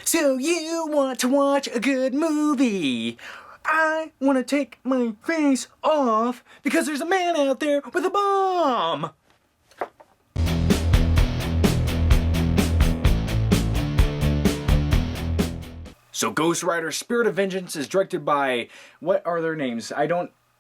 So you want to watch a good movie? I want to take my face off because there's a man out there with a bomb! So Ghost Rider Spirit of Vengeance is directed by, what are their names?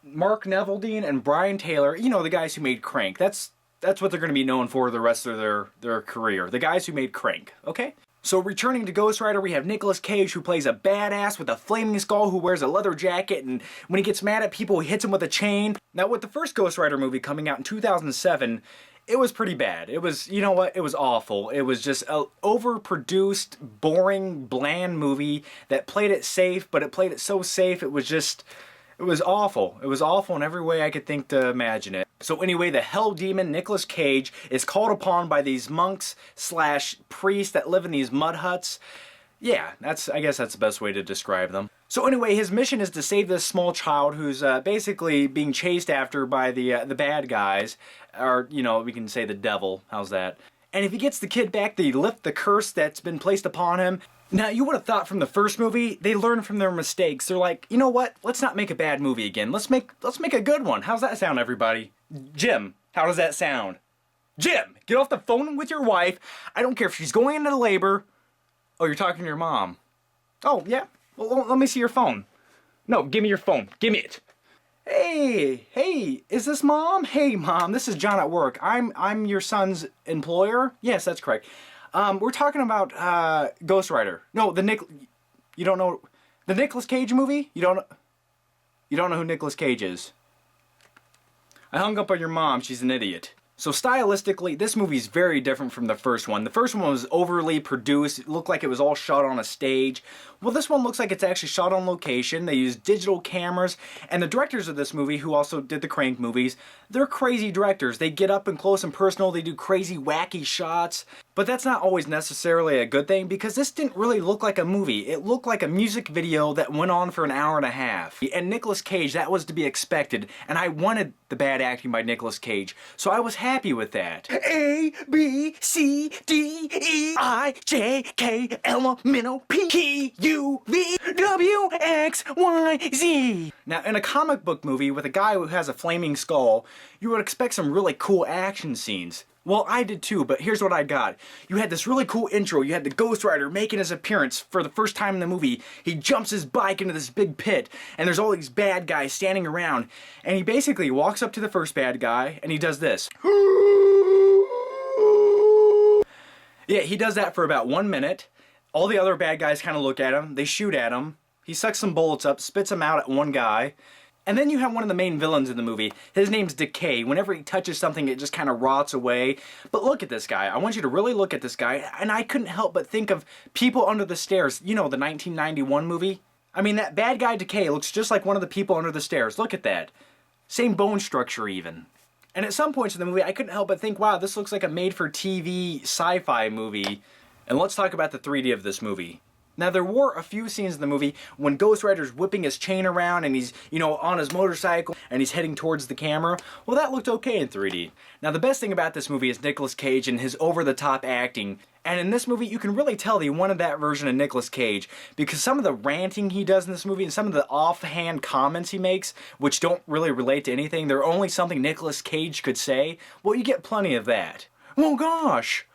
Mark Neveldine and Brian Taylor. You know, the guys who made Crank. That's what they're going to be known for the rest of their career. The guys who made Crank, okay? So returning to Ghost Rider, we have Nicolas Cage, who plays a badass with a flaming skull who wears a leather jacket, and when he gets mad at people, he hits them with a chain. Now, with the first Ghost Rider movie coming out in 2007, it was pretty bad. It was, you know what, it was awful. It was just an overproduced, boring, bland movie that played it safe, but it played it so safe, it was awful. It was awful in every way I could think to imagine it. So anyway, the hell demon Nicolas Cage is called upon by these monks / priests that live in these mud huts. Yeah, I guess that's the best way to describe them. So anyway, his mission is to save this small child who's basically being chased after by the bad guys, or, you know, we can say the devil. How's that? And if he gets the kid back, they lift the curse that's been placed upon him. Now, you would have thought from the first movie, they learned from their mistakes. They're like, you know what? Let's not make a bad movie again. Let's make a good one. How's that sound, everybody? Jim, how does that sound? Jim, get off the phone with your wife. I don't care if she's going into labor. Oh, you're talking to your mom. Oh, yeah? Well, let me see your phone. No, give me your phone. Give me it. Hey, is this Mom? Hey, Mom, this is John at work. I'm your son's employer? Yes, that's correct. We're talking about Ghost Rider. No, you don't know the Nicolas Cage movie? You don't know who Nicolas Cage is. I hung up on your mom. She's an idiot. So stylistically, this movie's very different from the first one. The first one was overly produced. It looked like it was all shot on a stage. Well, this one looks like it's actually shot on location. They used digital cameras. And the directors of this movie, who also did the Crank movies, they're crazy directors. They get up and close and personal. They do crazy, wacky shots. But that's not always necessarily a good thing, because this didn't really look like a movie. It looked like a music video that went on for an hour and a half. And Nicolas Cage, that was to be expected. And I wanted the bad acting by Nicolas Cage. So I was happy with that. A, B, C, D, E, I, J, K, L, M, N, O, P, Q, U, V, W, X, Y, Z. Now, in a comic book movie with a guy who has a flaming skull, you would expect some really cool action scenes. Well, I did too, but here's what I got. You had this really cool intro. You had the Ghost Rider making his appearance for the first time in the movie. He jumps his bike into this big pit, and there's all these bad guys standing around. And he basically walks up to the first bad guy, and he does this. Yeah, he does that for about 1 minute. All the other bad guys kind of look at him. They shoot at him. He sucks some bullets up, spits them out at one guy. And then you have one of the main villains in the movie. His name's Decay. Whenever he touches something, it just kind of rots away. But look at this guy. I want you to really look at this guy. And I couldn't help but think of People Under the Stairs. You know, the 1991 movie? I mean, that bad guy Decay looks just like one of the people under the stairs. Look at that. Same bone structure, even. And at some points in the movie, I couldn't help but think, wow, this looks like a made-for-TV sci-fi movie. And let's talk about the 3D of this movie. Now, there were a few scenes in the movie when Ghost Rider's whipping his chain around and he's, you know, on his motorcycle and he's heading towards the camera. Well, that looked okay in 3D. Now, the best thing about this movie is Nicolas Cage and his over-the-top acting. And in this movie, you can really tell they wanted that version of Nicolas Cage, because some of the ranting he does in this movie and some of the offhand comments he makes, which don't really relate to anything, they're only something Nicolas Cage could say, well, you get plenty of that. Oh, gosh.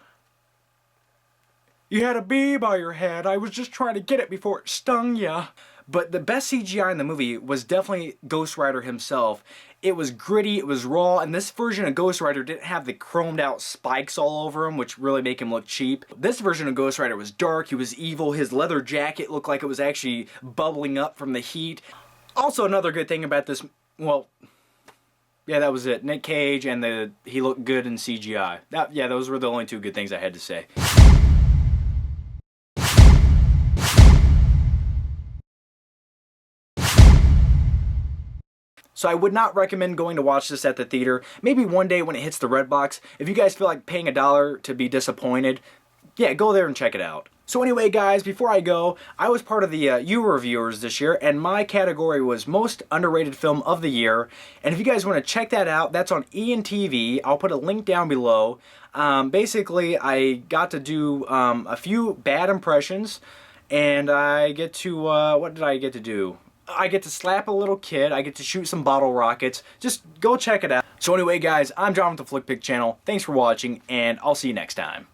You had a bee by your head. I was just trying to get it before it stung ya. But the best CGI in the movie was definitely Ghost Rider himself. It was gritty, it was raw, and this version of Ghost Rider didn't have the chromed out spikes all over him, which really make him look cheap. This version of Ghost Rider was dark, he was evil, his leather jacket looked like it was actually bubbling up from the heat. Also, another good thing about this, well, yeah, that was it. Nick Cage and he looked good in CGI. Yeah, those were the only two good things I had to say. So I would not recommend going to watch this at the theater. Maybe one day when it hits the red box. If you guys feel like paying $1 to be disappointed, yeah, go there and check it out. So anyway, guys, before I go, I was part of the YouReviewers this year, and my category was Most Underrated Film of the Year. And if you guys want to check that out, that's on ENTV. I'll put a link down below. Basically, I got to do a few bad impressions, and I get to, what did I get to do? I get to slap a little kid, I get to shoot some bottle rockets. Just go check it out. So anyway guys, I'm John with the Flick Pick channel. Thanks for watching, and I'll see you next time.